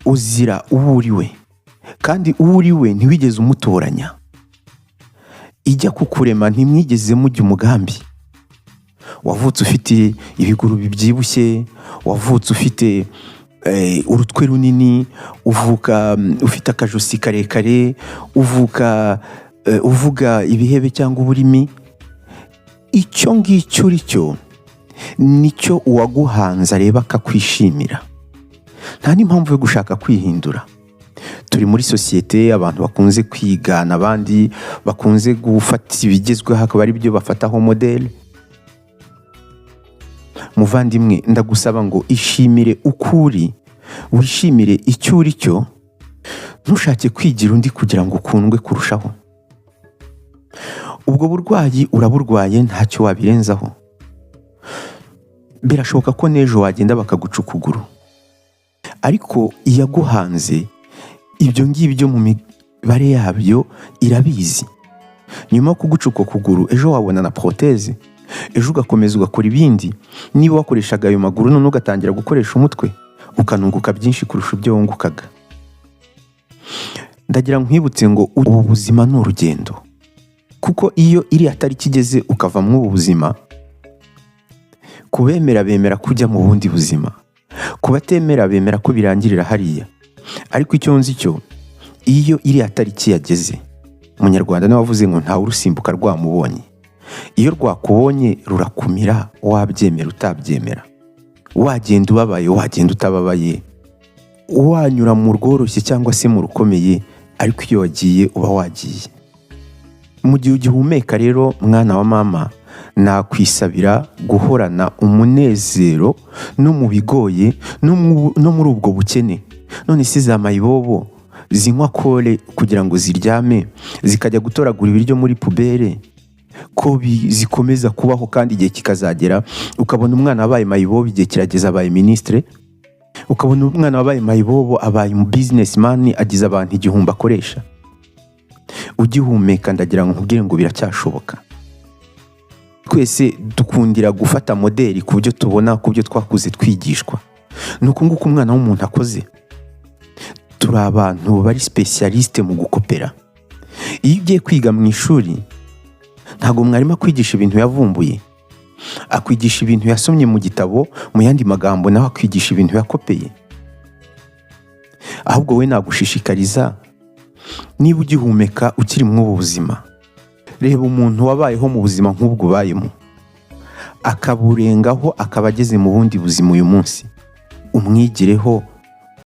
uzira uwo uriwe, kandi uwo uriwe ntiwigeze umutoranya. Ijya kukurema ntimwigeze mujya umugambi. Wavutse ufite ibiguru bibyibushye, wavutse ufite urutwe runini, uvuka ufite akajosi karekare, uvuga ibihebe cyangwa uburimi. Icyo ngicyo uri cyo nicyo uwaguhanze areba akakwishimira. Nta n'impamvu yo gushaka kwihindura. Turi muri sosiyete, abantu bakunze kwigana abandi, bakunze gufata ibigezweho akaba ari byo bafataho modeli. Muvandimwe, ndagusaba ngo ishimire ukuri, wishimire icyo uri cyo, ntushake kwigira undi kugira ngo ukundwe kurushaho. Ubwo burwayi uraburwaye, ntacyo wabirenzaho. Birashoboka ko n'ejo wagenda bakaguca ukuguru, ariko iyaguhanze ibyo ngibyo mu mibare yabyo irabizi. Nyuma yo kuguca uko kuguru, ejo wabona na proteze, ejo ugakomeza ugakora ibindi. Niba wakoreshaga ayo maguru, none ugatangira gukoresha umutwe, ukanunguka byinshi kurusha ibyo wungukaga. Ndagira nkwibutse ngo ubu buzima ni urugendo, kuko iyo iri tariki igeze ukava mu ubu buzima, kubemera bemera kujya mu bundi buzima, kubatemera bemera ko birangirira hariya. Ariko icyo nzi cyo, iyo iri tariki yageze, Umunyarwanda nawe wavuze ngo ntawe urusimbuka rwamubonye. Iyo rwakubonye rurakumira, wabyemera utabyemera, wagenda ubabaye wagenda utababaye, wanyura mu rworoshye cyangwa se mu rukomeye, ariko iyo wagiye uba wagiye. Mu gihe ugihumeka rero, mwana wa mama, nakwisabira guhorana umunezero no mu bigoye, no muri ubwo bukene. None si za mayibobo zinywa kole kugira ngo ziryame, zikajya gutoragura ibiryo muri pubere, ko zikomeza kubaho kandi igihe kikazagera ukabona umwana wabaye mayibobo igihe kirageze abaye ministre, ukabona umwana wabaye mayibobo abaye mu businessman, agize abantu igihumbi akoresha. Ugihumeka ndagira ngo nkubwire ngo biracyashoboka. Twese dukundira gufata modeli ku byo tubona, ku byo twakuze twigishwa. Nuko nguko umwana w'umuntu akoze. Turi abantu bari specialiste mu gukopera. Iyo ugiye kwiga mu ishuri, ntago mwarimu akwigisha ibintu yavumbuye, akwigisha ibintu yasomye mu gitabo, mu yandi magambo nawe akwigisha ibintu yakopeye. Ahubwo we nagushishikariza, niba ugihumeka ukiri mu ubu buzima, reba umuntu wabayeho mu buzima nk'ubwo ubayemo, akaburengaho akaba ageze mu bundi buzima uyu munsi, umwigireho,